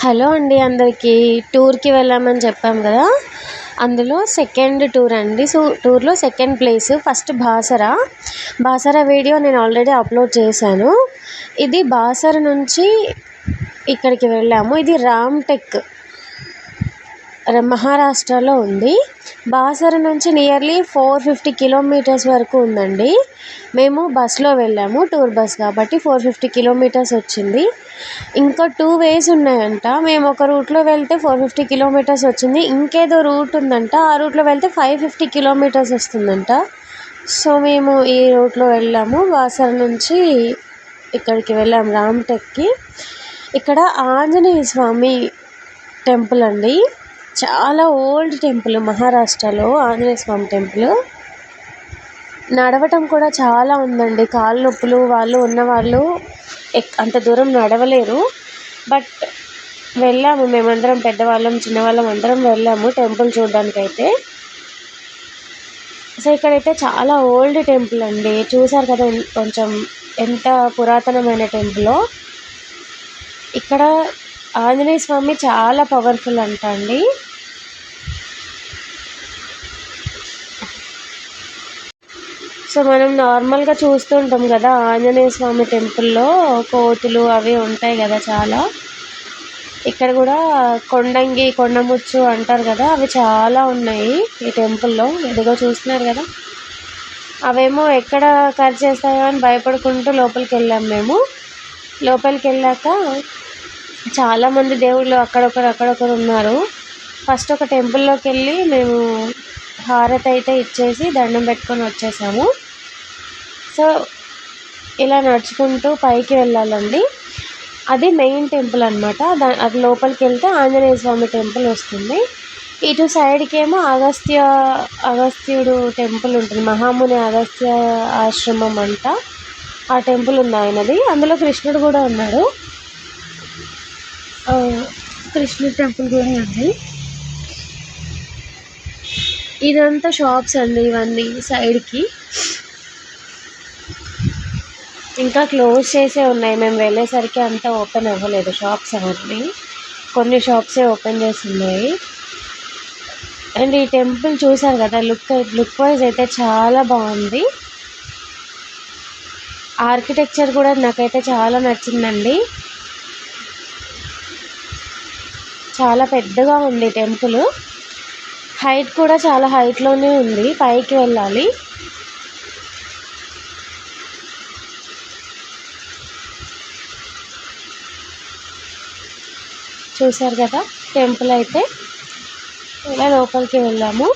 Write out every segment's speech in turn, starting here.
Hello అండి అందరికీ. టూర్‌కి వెళ్ళామని చెప్పాం గదా! అందులో సెకండ్ టూర్ అండి. టూర్‌లో second place first Basara. Basara video నేను ఆల్రెడీ అప్‌లోడ్ చేశాను. ఇది బాసర నుంచి ఇక్కడికి వెళ్ళాము. ఇది రామ్‌టెక్ మహారాష్ట్రలో ఉంది. బాసర నుంచి నియర్లీ 450 కిలోమీటర్స్ వరకు ఉందండి. మేము బస్‌లో వెళ్ళాము. టూర్ బస్ కాబట్టి 450 కిలోమీటర్స్ వచ్చింది. ఇంకా 2 వేస్ ఉన్నాయంట. మేము ఒక రూట్‌లో వెళ్తే 450 కిలోమీటర్స్ వచ్చింది. ఇంకేదో రూట్ ఉందంట. ఆ రూట్‌లో వెళ్తే 550 కిలోమీటర్స్ వస్తుందంట. సో, మేము ఈ రూట్‌లో వెళ్ళాము. బాసర నుంచి ఇక్కడికి వెళ్ళాము రామ్‌టెక్‌కి. ఇక్కడ ఆంజనేయ స్వామి టెంపుల్ అండి. చాలా ఓల్డ్ టెంపుల్ మహారాష్ట్రలో ఆంజనేయ స్వామి టెంపుల్. నడవటం కూడా చాలా ఉందండి. కాళ్ళు నొప్పులు వాళ్ళు ఉన్నవాళ్ళు అంత దూరం నడవలేరు. బట్ వెళ్ళాము మేమందరం, పెద్దవాళ్ళం చిన్నవాళ్ళం అందరం వెళ్ళాము టెంపుల్ చూడడానికైతే. సో, ఇక్కడైతే చాలా ఓల్డ్ టెంపుల్ అండి. చూసారు కదా కొంచెం ఎంత పురాతనమైన టెంపులో. ఇక్కడ ఆంజనేయ స్వామి చాలా పవర్ఫుల్ అంట అండి. సో, మనం నార్మల్‌గా చూస్తుంటాం కదా ఆంజనేయ స్వామి టెంపుల్‌లో కోతులు అవి ఉంటాయి కదా చాలా. ఇక్కడ కూడా కొండంగి, కొండముచ్చు అంటారు కదా, అవి చాలా ఉన్నాయి ఈ టెంపుల్‌లో. ఇదిగో చూస్తున్నారు కదా, అవేమో ఎక్కడ కరిచేస్తాయో అని భయపడుకుంటూ లోపలికి వెళ్ళాము మేము. లోపలికి వెళ్ళాక చాలామంది దేవుళ్ళు అక్కడొకరు ఉన్నారు. ఫస్ట్ ఒక టెంపుల్లోకి వెళ్ళి మేము హారతి అయితే ఇచ్చేసి దండం పెట్టుకొని వచ్చేసాము. సో, ఇలా నడుచుకుంటూ పైకి వెళ్ళాలండి. అది మెయిన్ టెంపుల్ అనమాట. అది లోపలికి వెళ్తే ఆంజనేయ స్వామి టెంపుల్ వస్తుంది. ఇటు సైడ్కి ఏమో అగస్త్యుడు టెంపుల్ ఉంటుంది. మహాముని అగస్త్య ఆశ్రమం అంట. ఆ టెంపుల్ ఉంది ఆయనది. అందులో కృష్ణుడు కూడా ఉన్నాడు. కృష్ణుడి టెంపుల్ కూడా ఉంది. ఇదంతా షాప్స్ అండి, ఇవన్నీ సైడ్కి ఇంకా క్లోజ్ చేసే ఉన్నాయి. మేము వెళ్ళేసరికి అంతా ఓపెన్ అవ్వలేదు షాప్స్ అవన్నీ. కొన్ని షాప్సే ఓపెన్ చేసి ఉన్నాయి. అండ్ ఈ టెంపుల్ చూసారు కదా, లుక్ వైజ్ అయితే చాలా బాగుంది. ఆర్కిటెక్చర్ కూడా నాకైతే చాలా నచ్చిందండి. చాలా పెద్దగా ఉంది టెంపుల్. హైట్ కూడా చాలా హైట్లోనే ఉంది. పైకి వెళ్ళాలి. చూసారు కదా టెంపుల్ అయితే. ఇలా లోపలికి వెళ్ళాము.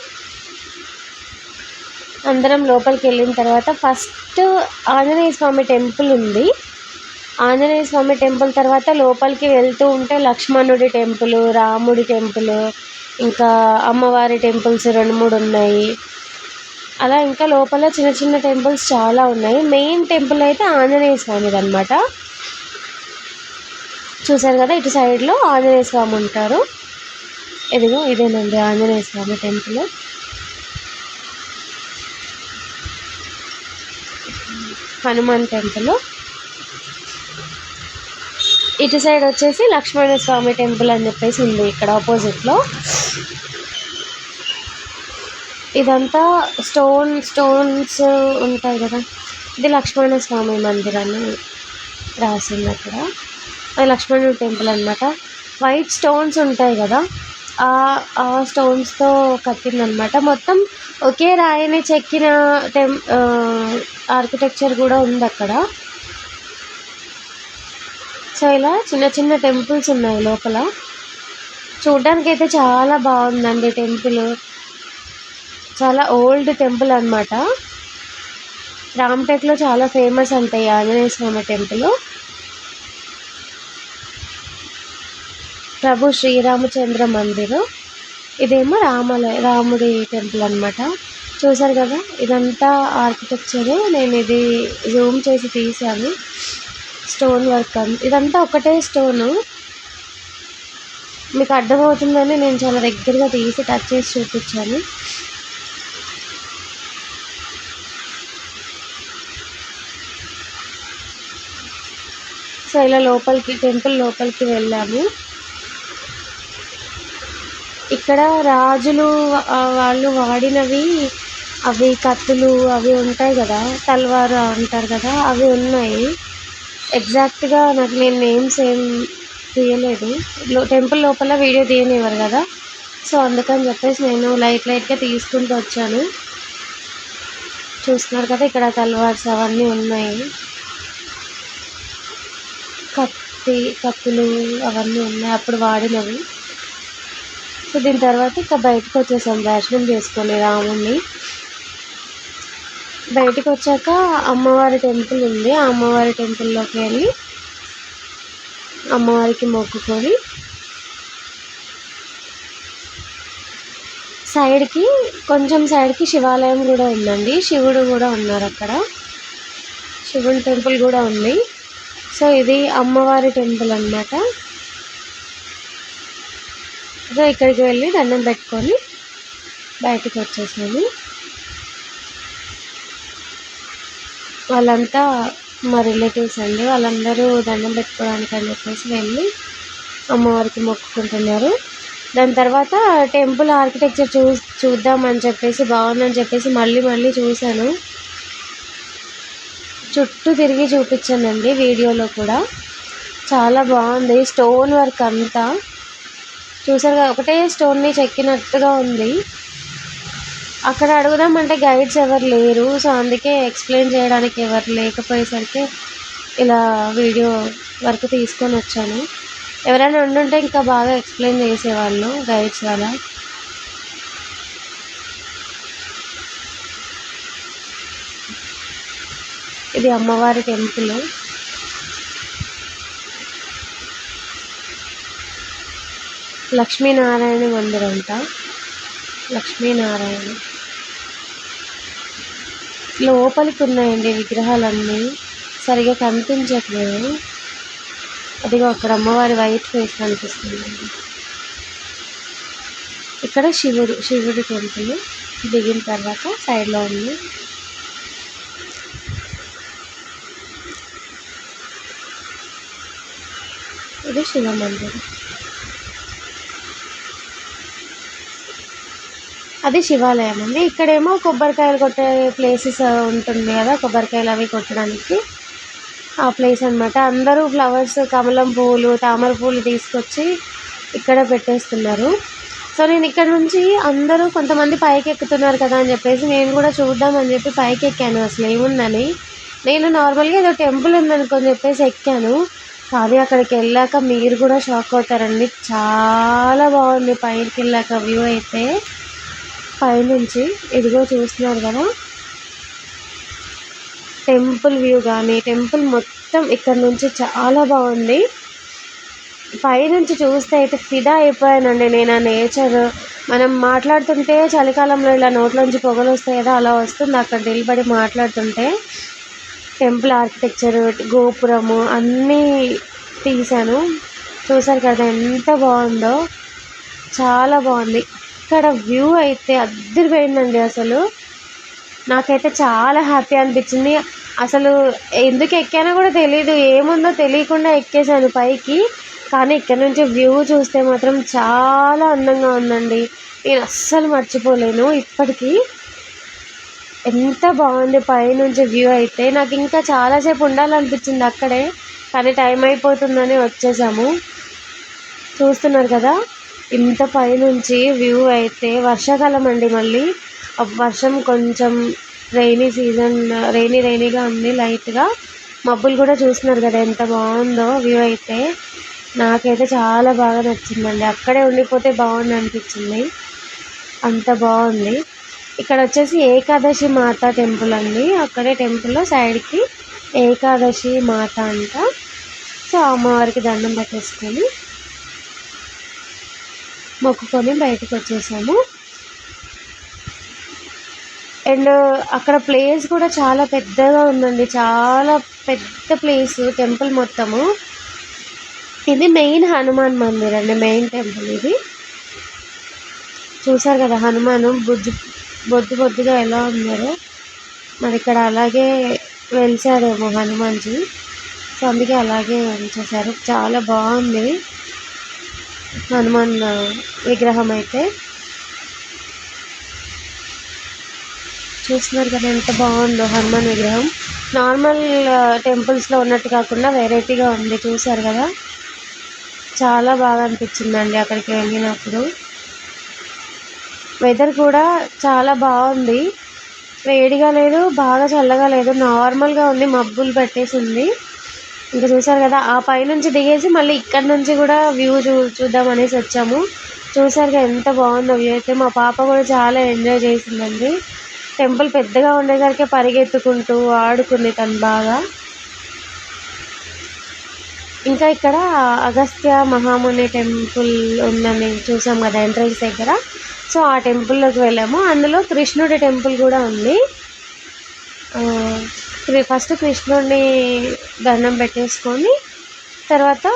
అందరం లోపలికి వెళ్ళిన తర్వాత ఫస్ట్ ఆంజనేయ స్వామి టెంపుల్ ఉంది. ఆంజనేయ స్వామి టెంపుల్ తర్వాత లోపలికి వెళ్తూ ఉంటే లక్ష్మణుడి టెంపుల్, రాముడి టెంపుల్, ఇంకా అమ్మవారి టెంపుల్స్ 2-3 ఉన్నాయి. అలా ఇంకా లోపల చిన్న చిన్న టెంపుల్స్ చాలా ఉన్నాయి. మెయిన్ టెంపుల్ అయితే ఆంజనేయ స్వామిది అనమాట. చూసారు కదా, ఇటు సైడ్లో ఆంజనేయ స్వామి ఉంటారు. ఇదిగో ఇదేనండి ఆంజనేయ స్వామి టెంపుల్. హనుమాన్ టెంపుల్. ఇటు సైడ్ వచ్చేసి లక్ష్మణ స్వామి టెంపుల్ అని చెప్పేసి ఉంది ఇక్కడ ఆపోజిట్లో. ఇదంతా స్టోన్స్ ఉంటాయి కదా, ఇది లక్ష్మణ స్వామి మందిరాన్ని రాసింది అక్కడ. అది లక్ష్మణుడి టెంపుల్ అనమాట. వైట్ స్టోన్స్ ఉంటాయి కదా, ఆ స్టోన్స్తో కట్టిందనమాట. మొత్తం ఒకే రాయిని చెక్కిన ఆర్కిటెక్చర్ కూడా ఉంది అక్కడ. సో, ఇలా చిన్న చిన్న టెంపుల్స్ ఉన్నాయి లోపల. చూడ్డానికి అయితే చాలా బాగుందండి టెంపుల్. చాలా ఓల్డ్ టెంపుల్ అనమాట. రామ్‌టెక్‌లో చాలా ఫేమస్ అంటాయి ఆంజనేయ స్వామి టెంపుల్. ప్రభు శ్రీరామచంద్ర మందిర్. ఇదేమో రాముడి టెంపుల్ అనమాట. చూసారు కదా, ఇదంతా ఆర్కిటెక్చర్. నేను ఇది జూమ్ చేసి తీసాను. స్టోన్ వర్క్ ఇదంతా ఒకటే స్టోను. మీకు అర్థమవుతుందని నేను చాలా దగ్గరగా తీసి టచ్ చేసి చూపించాను. సో, ఇలా టెంపుల్ లోపలికి వెళ్ళాము. ఇక్కడ రాజులు వాళ్ళు వాడినవి అవి కత్తులు అవి ఉంటాయి కదా, తల్వార్ అంటారు కదా, అవి ఉన్నాయి. ఎగ్జాక్ట్గా నాకు నేను నేమ్స్ ఏం తీయలేదు, టెంపుల్ లోపల వీడియో తీయనివ్వరు కదా, సో అందుకని చెప్పేసి నేను లైట్గా తీసుకుంటూ వచ్చాను. చూస్తున్నారు కదా ఇక్కడ తల్వార్స్ అవన్నీ ఉన్నాయి, కత్తులు అవన్నీ ఉన్నాయి అప్పుడు వాడినవి. సో దీని తర్వాత ఇక బయటకు వచ్చేసాం దర్శనం చేసుకొని రాముడిని. బయటకు వచ్చాక అమ్మవారి టెంపుల్ ఉంది, ఆ అమ్మవారి టెంపుల్లోకి వెళ్ళి అమ్మవారికి మొక్కుకొని కొంచెం సైడ్కి శివాలయం కూడా ఉందండి, శివుడు కూడా ఉన్నారు అక్కడ, శివుని టెంపుల్ కూడా ఉంది. సో ఇది అమ్మవారి టెంపుల్ అన్నమాట. సో ఇక్కడికి వెళ్ళి దండం పెట్టుకొని బయటకు వచ్చేసాను. వాళ్ళంతా మా రిలేటివ్స్ అండి, వాళ్ళందరూ దండం పెట్టుకోవడానికి అని చెప్పేసి వెళ్ళి అమ్మవారికి మొక్కుకుంటున్నారు. దాని తర్వాత టెంపుల్ ఆర్కిటెక్చర్ చూద్దామని చెప్పేసి బాగుందని చెప్పేసి మళ్ళీ చూశాను. చుట్టూ తిరిగి చూపించానండి వీడియోలో కూడా, చాలా బాగుంది. స్టోన్ వర్క్ అంతా చూసారుగా, ఒకటే స్టోన్ని చెక్కినట్టుగా ఉంది. అక్కడ అడుగుదామంటే గైడ్స్ ఎవరు లేరు, సో అందుకే ఎక్స్ప్లెయిన్ చేయడానికి ఎవరు లేకపోయేసరికి ఇలా వీడియో వరకు తీసుకొని వచ్చాను. ఎవరైనా ఉండుంటే ఇంకా బాగా ఎక్స్ప్లెయిన్ చేసేవాళ్ళు గైడ్స్ వల్ల. ఇది అమ్మవారి టెంపుల్. లక్ష్మీనారాయణ మందిర్ అంట, లక్ష్మీనారాయణ. లోపలికి ఉన్నాయండి విగ్రహాలన్నీ, సరిగా కనిపించట్లేదు. అదిగో అక్కడ అమ్మవారి వైట్ ఫేస్ కనిపిస్తుంది. ఇక్కడ శివుడి టెంపుల్ దిగిన తర్వాత సైడ్లో ఉంది. ఇది శివ మందిరం, అది శివాలయం అండి. ఇక్కడేమో కొబ్బరికాయలు కొట్టే ప్లేసెస్ ఉంటుంది కదా, కొబ్బరికాయలు అవి కొట్టడానికి ఆ ప్లేస్ అనమాట. అందరూ ఫ్లవర్స్, కమలం పువ్వులు, తామర పువ్వులు తీసుకొచ్చి ఇక్కడ పెట్టేస్తున్నారు. సో నేను ఇక్కడ నుంచి అందరూ కొంతమంది పైకి ఎక్కుతున్నారు కదా అని చెప్పేసి నేను కూడా చూద్దామని చెప్పి పైకి ఎక్కాను, అసలు ఏముందని. నేను నార్మల్గా ఏదో టెంపుల్ ఉందనుకొని చెప్పేసి ఎక్కాను, కానీ అక్కడికి వెళ్ళాక మీరు కూడా షాక్ అవుతారండి. చాలా బాగుంది పైకి వెళ్ళాక వ్యూ అయితే. పైనుంచి ఇదిగో చూస్తున్నారు కదా టెంపుల్ వ్యూ, కానీ టెంపుల్ మొత్తం ఇక్కడ నుంచి చాలా బాగుంది. పైనుంచి చూస్తే అయితే ఫిదా అయిపోయానండి నేను. ఆ నేచర్, మనం మాట్లాడుతుంటే చలికాలంలో ఇలా నోట్లోంచి పొగలు వస్తాయి కదా, అలా వస్తుంది అక్కడ నిలబడి మాట్లాడుతుంటే. టెంపుల్ ఆర్కిటెక్చర్, గోపురము అన్నీ తీశాను, చూసారు కదా ఎంత బాగుందో, చాలా బాగుంది. ఇక్కడ వ్యూ అయితే అద్దరిపోయిందండి. అసలు నాకైతే చాలా హ్యాపీ అనిపించింది. అసలు ఎందుకు ఎక్కానో కూడా తెలీదు, ఏముందో తెలియకుండా ఎక్కేసాను పైకి. కానీ ఇక్కడ నుంచి వ్యూ చూస్తే మాత్రం చాలా అందంగా ఉందండి, నేను అస్సలు మర్చిపోలేను ఇప్పటికీ. ఎంత బాగుంది పైనుంచి వ్యూ అయితే. నాకు ఇంకా చాలాసేపు ఉండాలనిపించింది అక్కడే, కానీ టైం అయిపోతుందని వచ్చేసాము. చూస్తున్నారు కదా ఇంత పైనుంచి వ్యూ అయితే. వర్షాకాలం అండి, మళ్ళీ వర్షం కొంచెం రైనీగా ఉంది లైట్గా. మబ్బులు కూడా చూస్తున్నారు కదా ఎంత బాగుందో వ్యూ అయితే. నాకైతే చాలా బాగా నచ్చిందండి, అక్కడే ఉండిపోతే బాగుంది అనిపించింది, అంత బాగుంది. ఇక్కడ వచ్చేసి ఏకాదశి మాత టెంపుల్ అండి, అక్కడే టెంపుల్లో సైడ్కి ఏకాదశి మాత అంట. సో అమ్మవారికి దండం పెట్టేసుకొని మొక్కుకొని బయటకు వచ్చేసాము. అండ్ అక్కడ ప్లేస్ కూడా చాలా పెద్దగా ఉందండి, చాలా పెద్ద ప్లేస్ టెంపుల్ మొత్తము. ఇది మెయిన్ హనుమాన్ మందిర్ అండి, మెయిన్ టెంపుల్ ఇది. చూసారు కదా హనుమాను బొద్దుగా ఎలా ఉన్నారో, మరి ఇక్కడ అలాగే వెలిసారేమో హనుమాన్జీ, సో అందుకే అలాగే ఉంచేశారు. చాలా బాగుంది. హనుమాన్ విగ్రహం అయితే చూస్తున్నారు కదా ఎంత బాగుందో హనుమాన్ విగ్రహం. నార్మల్ టెంపుల్స్లో ఉన్నట్టు కాకుండా వెరైటీగా ఉంది, చూసారు కదా. చాలా బాగా అనిపించిందండి అక్కడికి వెళ్ళినప్పుడు. వెదర్ కూడా చాలా బాగుంది, వేడిగా లేదు బాగా చల్లగా లేదు, నార్మల్గా ఉంది, మబ్బులు పెట్టేసింది. ఇంకా చూసారు కదా, ఆ పైనుంచి దిగేసి మళ్ళీ ఇక్కడ నుంచి కూడా వ్యూ చూద్దాం అనేసి వచ్చాము. చూసారుగా ఎంత బాగుందో వ్యూ అయితే. మా పాప కూడా చాలా ఎంజాయ్ చేసిందండి. టెంపుల్ పెద్దగా ఉండేసరికి పరిగెత్తుకుంటూ ఆడుకుంది తను బాగా. ఇంకా ఇక్కడ అగస్త్య మహాముని టెంపుల్ ఉందని చూసాం కదా ఎంట్రన్స్ దగ్గర. సో ఆ టెంపుల్లోకి వెళ్ళాము. అందులో కృష్ణుడి టెంపుల్ కూడా ఉంది. ఫస్ట్ కృష్ణుడిని దండం పెట్టేసుకొని తర్వాత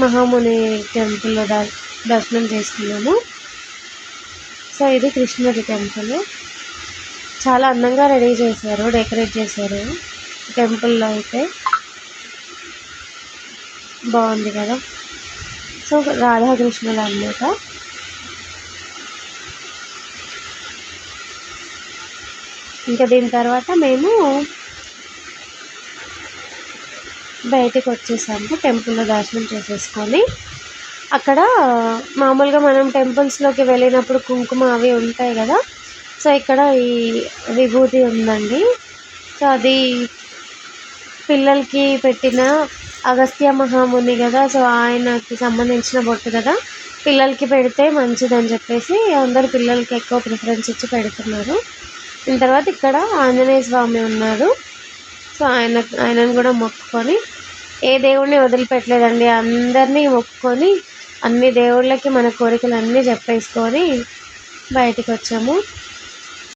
మహాముని టెంపుల్లో దర్శనం చేసుకున్నాము. సో ఇది కృష్ణుడి టెంపుల్. చాలా అందంగా రెడీ చేశారు, డెకరేట్ చేశారు టెంపుల్లో అయితే. బాగుంది కదా. సో రాధాకృష్ణులు అన్నమాట. ఇంకా దీని తర్వాత మేము బయటికి వచ్చేసాము టెంపుల్లో దర్శనం చేసేసుకొని. అక్కడ మామూలుగా మనం టెంపుల్స్లోకి వెళ్ళినప్పుడు కుంకుమ అవి ఉంటాయి కదా. సో ఇక్కడ ఈ విభూతి ఉందండి. సో అది పిల్లలకి పెట్టిన అగస్త్య మహాముని కదా, సో ఆయనకి సంబంధించిన బొట్టు కదా, పిల్లలకి పెడితే మంచిదని చెప్పేసి అందరు పిల్లలకి ఎక్కువ ప్రిఫరెన్స్ ఇచ్చి పెడుతున్నారు. దీని తర్వాత ఇక్కడ ఆంజనేయ స్వామి ఉన్నాడు. సో ఆయనను కూడా మొక్కుకొని, ఏ దేవుడిని వదిలిపెట్టలేదండి, అందరినీ మొక్కుకొని అన్ని దేవుళ్ళకి మన కోరికలు అన్నీ చెప్పేసుకొని బయటికి వచ్చాము.